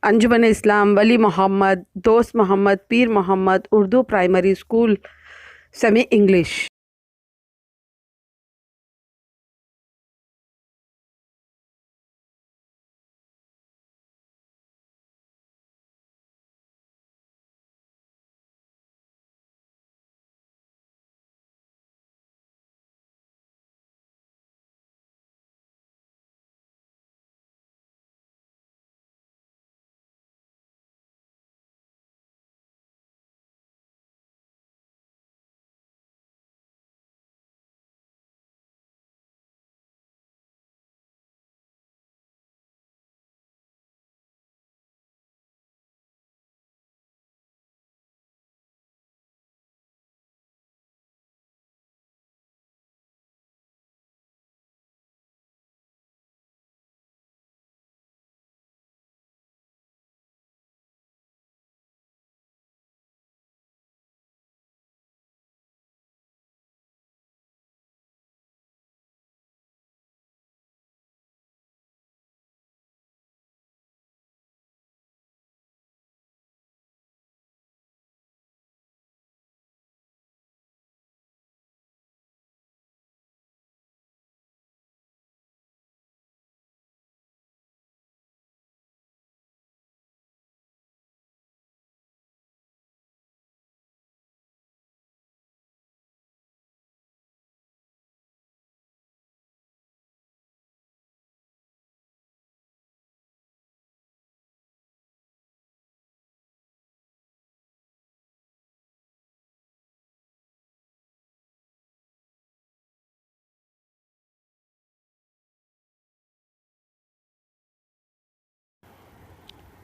Anjuman Islam Wali Mohammad Dost Mohammad Peer Mohammad Urdu primary school semi English.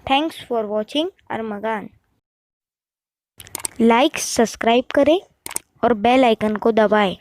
Thanks for watching Armaghan. Like subscribe करें और bell icon को दबाएं।